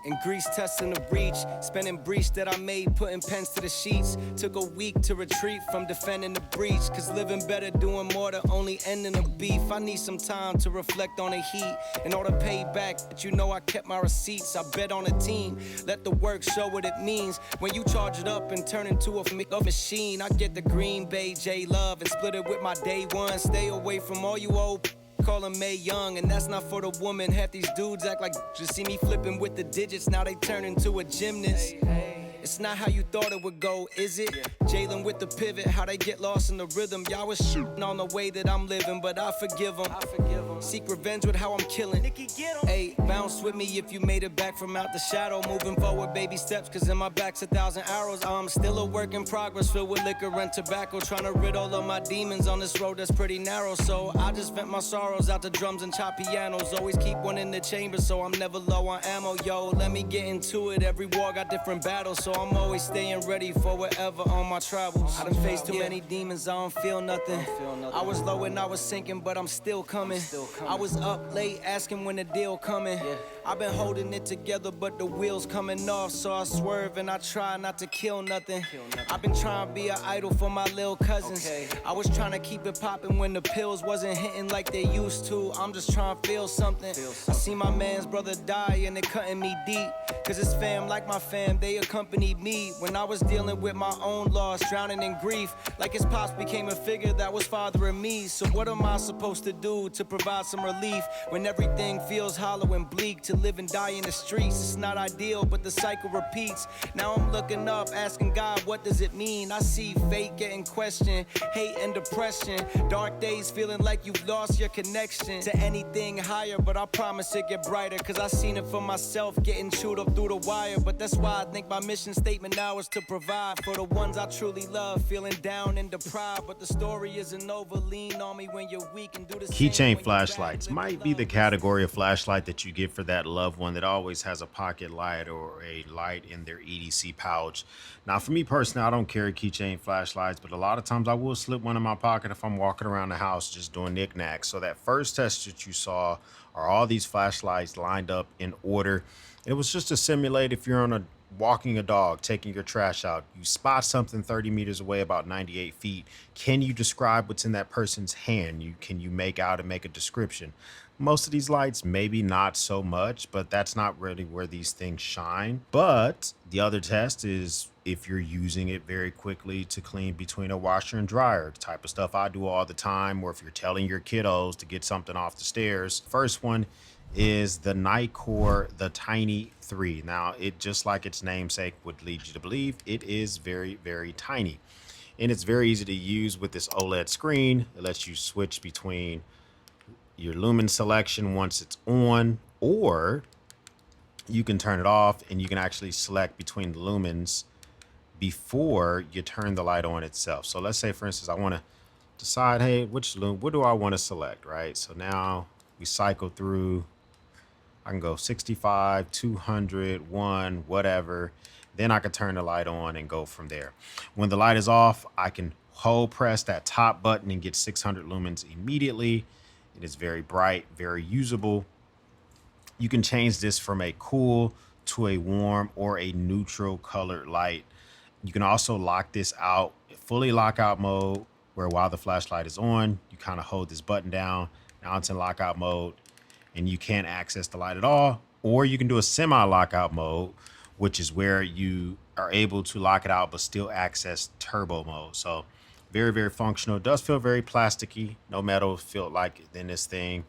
And grease testing the breach, spending breach that I made, putting pens to the sheets. Took a week to retreat from defending the breach, cause living better, doing more to only ending the beef. I need some time to reflect on the heat in order to pay back, but you know I kept my receipts. I bet on a team, let the work show what it means. When you charge it up and turn into a machine, I get the Green Bay J Love and split it with my day one. Stay away from all you old call him May Young, and that's not for the woman. Half these dudes act like just see me flipping with the digits, now they turn into a gymnast. It's not how you thought it would go, is it? Jalen with the pivot, how they get lost in the rhythm. Y'all was shooting on the way that I'm living, but I forgive them. Seek revenge with how I'm killing. Hey, bounce with me if you made it back from out the shadow. Moving forward, baby steps, cause in my back's 1,000 arrows. I'm still a work in progress, filled with liquor and tobacco. Trying to rid all of my demons on this road that's pretty narrow. So I just vent my sorrows out to drums and chop pianos. Always keep one in the chamber, so I'm never low on ammo. Yo, let me get into it. Every war got different battles, so I'm always staying ready for whatever on my travels. I done faced too many demons, I don't feel nothing. I was low and I was sinking, but I'm still coming. I was up late asking when the deal coming. I've been holding it together, but the wheels coming off, so I swerve and I try not to kill nothing. I've been trying to be an idol for my little cousins. I was trying to keep it popping when the pills wasn't hitting like they used to. I'm just trying to feel something. I see my man's brother die and it cutting me deep, cause it's fam like my fam, they accompanied me when I was dealing with my own loss, drowning in grief. Like his pops became a figure that was fathering me. So what am I supposed to do to provide some relief when everything feels hollow and bleak? To live and die in the streets, it's not ideal, but the cycle repeats. Now I'm looking up, asking God, what does it mean? I see fate getting questioned, hate and depression. Dark days feeling like you've lost your connection to anything higher, but I promise it get brighter, cause I seen it for myself getting chewed up through the wire. But that's why I think my mission statement now is to provide for the ones I truly love, feeling down and deprived. But the story isn't over, lean on me when you're weak and do the same. Keychain flashlights might be the category of flashlight that you get for that loved one that always has a pocket light or a light in their EDC pouch. Now for me personally, I don't carry keychain flashlights, but a lot of times I will slip one in my pocket if I'm walking around the house just doing knickknacks. So that first test that you saw are all these flashlights lined up in order. It was just to simulate if you're on a walking a dog, taking your trash out, you spot something 30 meters away, about 98 feet. Can you describe what's in that person's hand? Can you make out and make a description? Most of these lights, maybe not so much, but that's not really where these things shine. But the other test is if you're using it very quickly to clean between a washer and dryer, the type of stuff I do all the time, or if you're telling your kiddos to get something off the stairs. First one is the Nitecore, the TINI 3. Now, it just like its namesake would lead you to believe, it is very, very tiny. And it's very easy to use with this OLED screen. It lets you switch between your lumen selection once it's on, or you can turn it off and you can actually select between the lumens before you turn the light on itself. So let's say, for instance, I want to decide, hey, what do I want to select, right? So now we cycle through. I can go 65, 200, 1, whatever. Then I can turn the light on and go from there. When the light is off, I can hold press that top button and get 600 lumens immediately. It is very bright, very usable. You can change this from a cool to a warm or a neutral colored light. You can also lock this out, fully lockout mode, where while the flashlight is on, you kind of hold this button down. Now it's in lockout mode and you can't access the light at all. Or you can do a semi-lockout mode, which is where you are able to lock it out but still access turbo mode. So very, very functional. It does feel very plasticky. No metal feel like in this thing.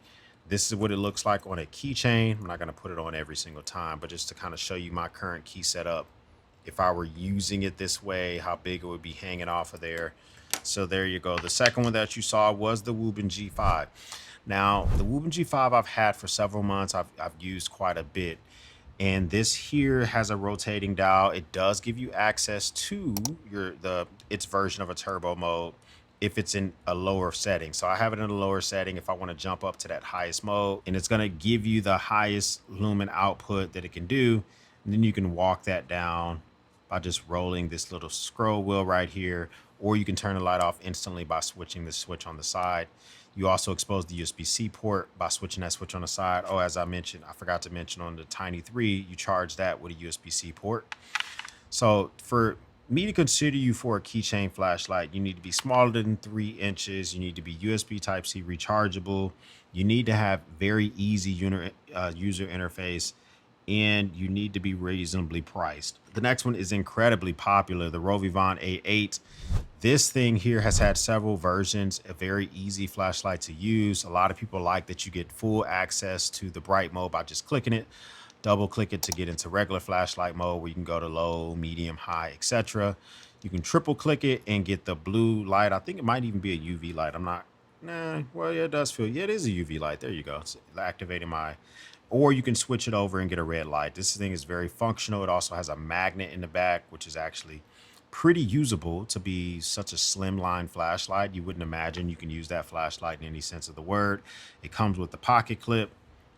This is what it looks like on a keychain. I'm not going to put it on every single time, but just to kind of show you my current key setup. If I were using it this way, how big it would be hanging off of there. So there you go. The second one that you saw was the Wuben G5. Now, the Wuben G5 I've had for several months. I've used quite a bit. And this here has a rotating dial. It does give you access to its version of a turbo mode if it's in a lower setting. So I have it in a lower setting if I want to jump up to that highest mode, and it's going to give you the highest lumen output that it can do. And then you can walk that down by just rolling this little scroll wheel right here, or you can turn the light off instantly by switching the switch on the side. You also expose the USB-C port by switching that switch on the side. Oh, as I mentioned, I forgot to mention on the TINI 3, you charge that with a USB-C port. So for me to consider you for a keychain flashlight, you need to be smaller than 3 inches. You need to be USB Type-C rechargeable. You need to have very easy user interface, and you need to be reasonably priced. The next one is incredibly popular, the RovyVon A8. This thing here has had several versions, a very easy flashlight to use. A lot of people like that you get full access to the bright mode by just clicking it. Double click it to get into regular flashlight mode where you can go to low, medium, high, etc. You can triple click it and get the blue light. I think it might even be a UV light. I'm not, well, yeah, it does feel, yeah, it is a UV light. There you go. It's activating my, or you can switch it over and get a red light. This thing is very functional. It also has a magnet in the back, which is actually pretty usable to be such a slimline flashlight. You wouldn't imagine you can use that flashlight in any sense of the word. It comes with the pocket clip.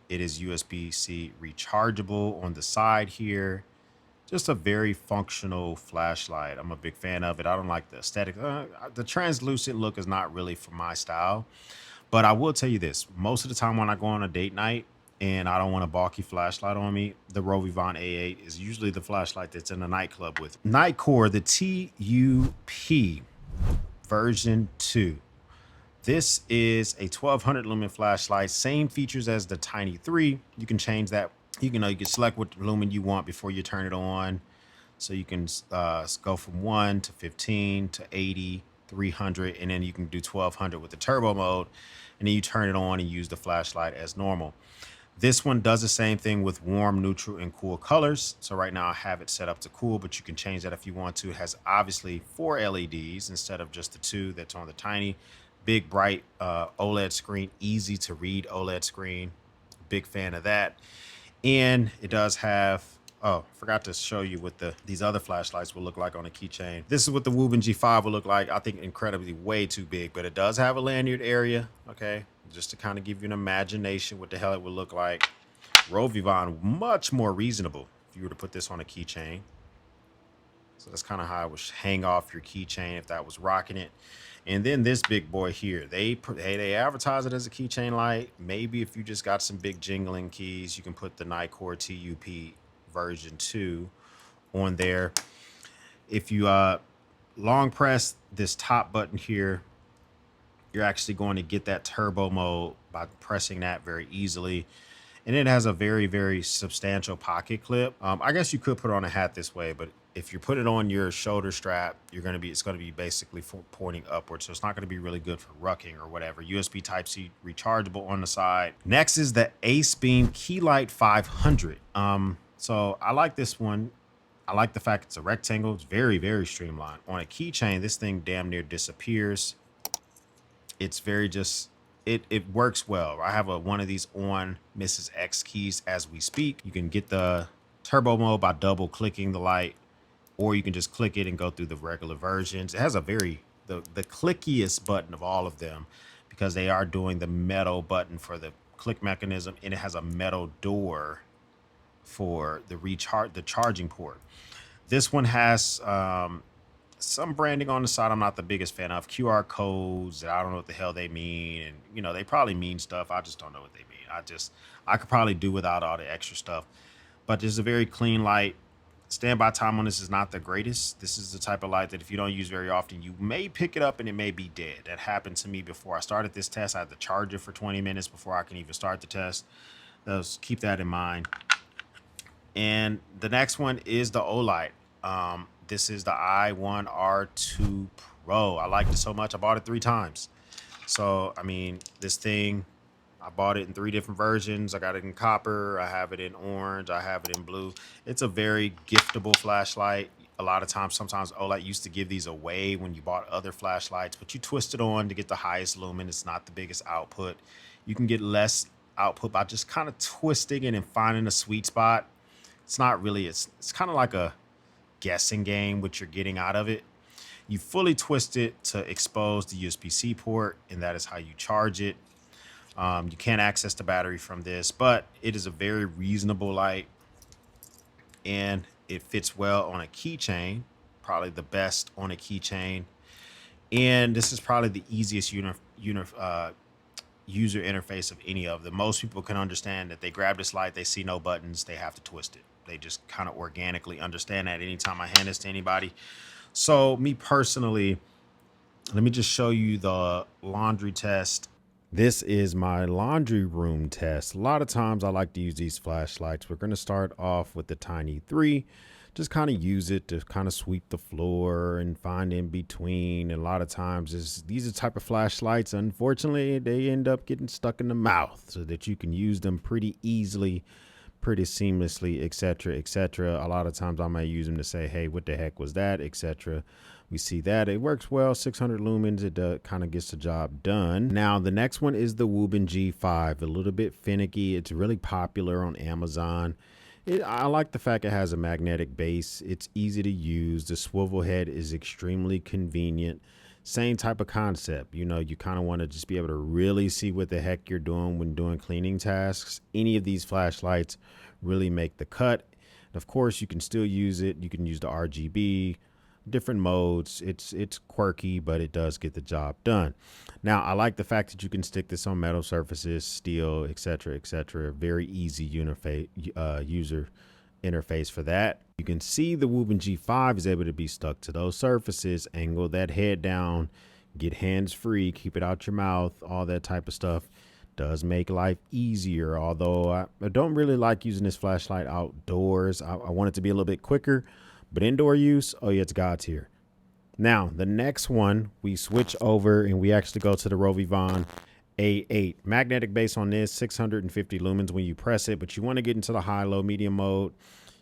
It is USB-C rechargeable on the side here. Just a very functional flashlight. I'm a big fan of it. I don't like the aesthetic. The translucent look is not really for my style. But I will tell you this. Most of the time when I go on a date night and I don't want a bulky flashlight on me, the RovyVon A8 is usually the flashlight that's in the nightclub with. Nitecore, the TUP version 2. This is a 1200 lumen flashlight, same features as the TINI 3. You can change that. You can select what lumen you want before you turn it on. So you can go from 1 to 15 to 80, 300, and then you can do 1200 with the turbo mode. And then you turn it on and use the flashlight as normal. This one does the same thing with warm, neutral, and cool colors. So right now I have it set up to cool, but you can change that if you want to. It has obviously 4 LEDs instead of just the 2 that's on the TINI. Big, bright OLED screen, easy to read OLED screen. Big fan of that. And it does have, oh, forgot to show you what these other flashlights will look like on a keychain. This is what the Wuben G5 will look like. I think incredibly way too big, but it does have a lanyard area, okay? Just to kind of give you an imagination what the hell it would look like. RovyVon, much more reasonable if you were to put this on a keychain. So that's kind of how it would hang off your keychain if that was rocking it. And then this big boy here, they advertise it as a keychain light. Maybe if you just got some big jingling keys, you can put the Nitecore TUP version 2 on there. If you long press this top button here, you're actually going to get that turbo mode by pressing that very easily. And it has a very, very substantial pocket clip. I guess you could put on a hat this way, but if you put it on your shoulder strap, it's going to be basically pointing upwards. So it's not going to be really good for rucking or whatever. USB Type-C rechargeable on the side. Next is the AceBeam Keylite 500. So I like this one. I like the fact it's a rectangle. It's very, very streamlined. On a keychain, this thing damn near disappears. It's very it works well. I have one of these on Mrs. X keys as we speak. You can get the turbo mode by double clicking the light, or you can just click it and go through the regular versions. It has a the clickiest button of all of them because they are doing the metal button for the click mechanism, and it has a metal door for the charging port. This one has some branding on the side I'm not the biggest fan of. QR codes that I don't know what the hell they mean, and you know, they probably mean stuff. I just don't know what they mean. I could probably do without all the extra stuff. But there's a very clean light. Standby time on this is not the greatest. This is the type of light that if you don't use very often, you may pick it up and it may be dead. That happened to me before I started this test. I had to charge it for 20 minutes before I can even start the test. So keep that in mind. And the next one is the Olight. This is the i1R2 Pro. I liked it so much, I bought it 3 times. So, I mean, this thing, I bought it in 3 different versions. I got it in copper, I have it in orange, I have it in blue. It's a very giftable flashlight. A lot of times, sometimes Olight used to give these away when you bought other flashlights, but you twist it on to get the highest lumen. It's not the biggest output. You can get less output by just kind of twisting it and finding a sweet spot. It's not really, it's kind of like a guessing game what you're getting out of it. You fully twist it to expose the USB-C port, and that is how you charge it. You can't access the battery from this, but it is a very reasonable light, and it fits well on a keychain, probably the best on a keychain. And this is probably the easiest user interface of any of them. Most people can understand that they grab this light, they see no buttons, they have to twist it. They just kind of organically understand that anytime I hand this to anybody. So me personally, let me just show you the laundry test. This is my laundry room test. A lot of times I like to use these flashlights. We're going to start off with the TINI 3. Just kind of use it to kind of sweep the floor and find in between. And a lot of times these are type of flashlights, unfortunately, they end up getting stuck in the mouth, so that you can use them pretty easily, pretty seamlessly, etc., etc. A lot of times I might use them to say, hey, what the heck was that, etc. We see that it works well, 600 lumens. It kind of gets the job done. Now, the next one is the Wuben G5, a little bit finicky. It's really popular on Amazon. I like the fact it has a magnetic base. It's easy to use. The swivel head is extremely convenient. Same type of concept. You know, you kind of want to just be able to really see what the heck you're doing when doing cleaning tasks. Any of these flashlights really make the cut. And of course, you can still use it. You can use the RGB, different modes. It's quirky, but it does get the job done. Now, I like the fact that you can stick this on metal surfaces, steel, etc., etc. Very easy user interface for that. You can see the Wuben G5 is able to be stuck to those surfaces, angle that head down, get hands free, keep it out your mouth, all that type of stuff. Does make life easier, although I don't really like using this flashlight outdoors. I want it to be a little bit quicker, but indoor use, oh yeah, it's God's here. Now, the next one, we switch over and we actually go to the RovyVon A8. Magnetic base on this, 650 lumens when you press it, but you want to get into the high, low, medium mode.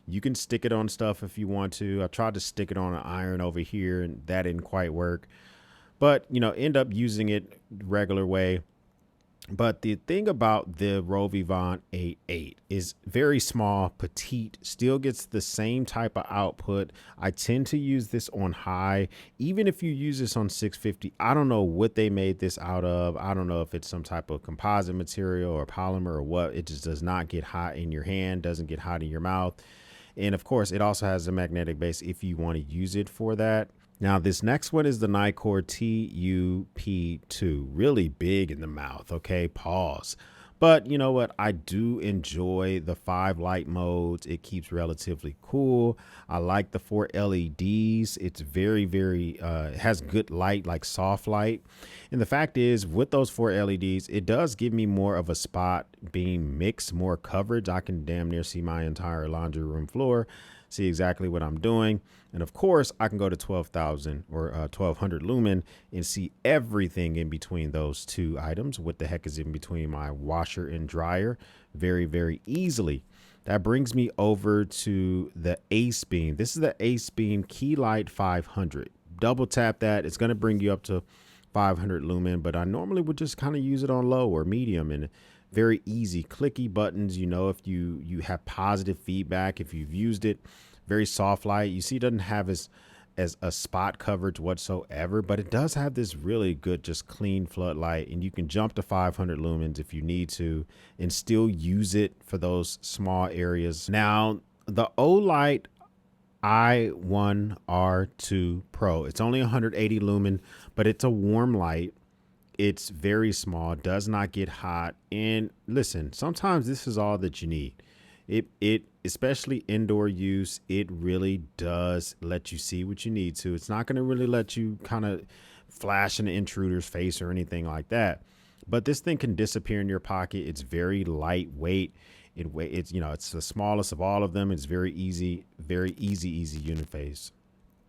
You can stick it on stuff if you want to. I tried to stick it on an iron over here and that didn't quite work. But, you know, end up using it regular way. But the thing about the RovyVon A8 is very small, petite, still gets the same type of output. I tend to use this on high. Even if you use this on 650, I don't know what they made this out of. I don't know if it's some type of composite material or polymer or what. It just does not get hot in your hand, doesn't get hot in your mouth. And of course, it also has a magnetic base if you want to use it for that. Now, this next one is the Nitecore TUP2, really big in the mouth. Okay, pause. But you know what? I do enjoy the 5 light modes. It keeps relatively cool. I like the 4 LEDs. It's very, it has good light, like soft light. And the fact is, with those 4 LEDs, it does give me more of a spot beam mix, more coverage. I can damn near see my entire laundry room floor, see exactly what I'm doing. And of course, I can go to 12,000 or 1200 lumen and see everything in between those two items. What the heck is in between my washer and dryer? Very easily. That brings me over to the AceBeam. This is the AceBeam Keylite 500. Double tap that. It's going to bring you up to 500 lumen, but I normally would just kind of use it on low or medium, and very easy clicky buttons. You know, if you have positive feedback, if you've used it. Very soft light. You see, it doesn't have as a spot coverage whatsoever, but it does have this really good, just clean floodlight, and you can jump to 500 lumens if you need to and still use it for those small areas. Now, the Olight i1R2 Pro, it's only 180 lumen, but it's a warm light. It's very small, does not get hot. And listen, sometimes this is all that you need. It especially indoor use, it really does let you see what you need to. It's not going to really let you kind of flash in the intruder's face or anything like that. But this thing can disappear in your pocket. It's very lightweight. It's you know, it's the smallest of all of them. It's very easy interface.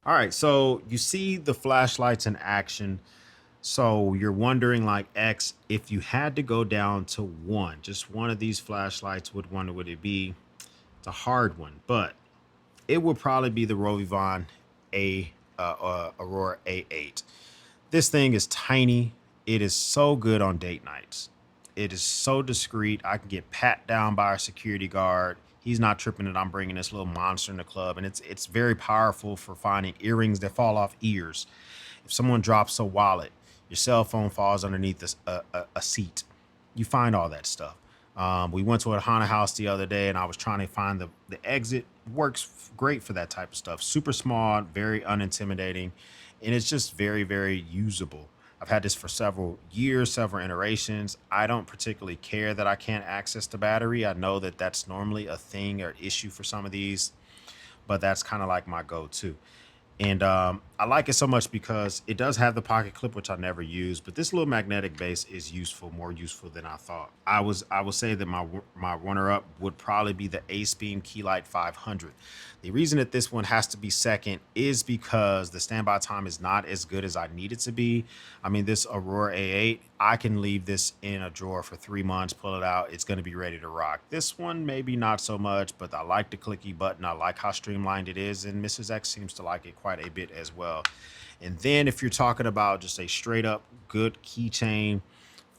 All right, so you see the flashlights in action. So you're wondering, like, X, if you had to go down to one, just one of these flashlights, would it be? It's a hard one, but it would probably be the RovyVon Aurora A8. This thing is tiny. It is so good on date nights. It is so discreet. I can get pat down by a security guard. He's not tripping that I'm bringing this little monster in the club, and it's very powerful for finding earrings that fall off ears. If someone drops a wallet, your cell phone falls underneath a seat, you find all that stuff. We went to a haunted house the other day and I was trying to find the exit. Works great for that type of stuff. Super small, very unintimidating, and it's just very usable. I've had this for several years, several iterations. I don't particularly care that I can't access the battery. I know that that's normally a thing or issue for some of these, but that's kind of like my go-to. And I like it so much because it does have the pocket clip, which I never use, but this little magnetic base is useful, more useful than I thought. I will say that my runner-up would probably be the AceBeam Keylite 500. The reason that this one has to be second is because the standby time is not as good as I need it to be. I mean, this Aurora A8, I can leave this in a drawer for 3 months, pull it out, it's going to be ready to rock. This one, maybe not so much, but I like the clicky button. I like how streamlined it is, and Mrs. X seems to like it quite a bit as well. And then if you're talking about just a straight up good keychain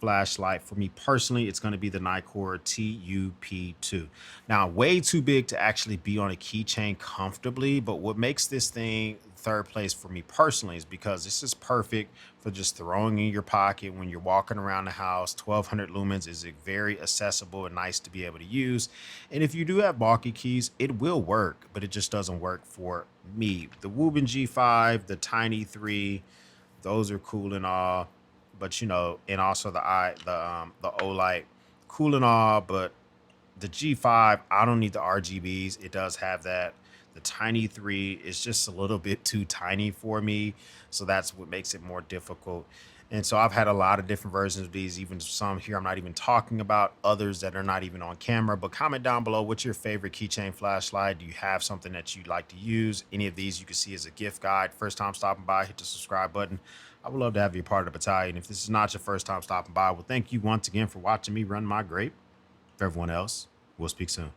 flashlight, for me personally, it's going to be the Nitecore TUP2. Now, way too big to actually be on a keychain comfortably, but what makes this thing third place for me personally is because this is perfect for just throwing in your pocket when you're walking around the house. 1200 lumens is very accessible and nice to be able to use. And if you do have bulky keys, it will work, but it just doesn't work for me. The Wuben G5, the TINI 3, those are cool and all, but you know, and also the Olight, cool and all, but the G5, I don't need the RGBs. It does have that. The TINI 3 is just a little bit too tiny for me, so that's what makes it more difficult. And so I've had a lot of different versions of these, even some here I'm not even talking about, others that are not even on camera. But comment down below, what's your favorite keychain flashlight? Do you have something that you'd like to use? Any of these you can see as a gift guide. First time stopping by, hit the subscribe button. I would love to have you a part of the battalion. If this is not your first time stopping by, well, thank you once again for watching me run my grape. For everyone else, we'll speak soon.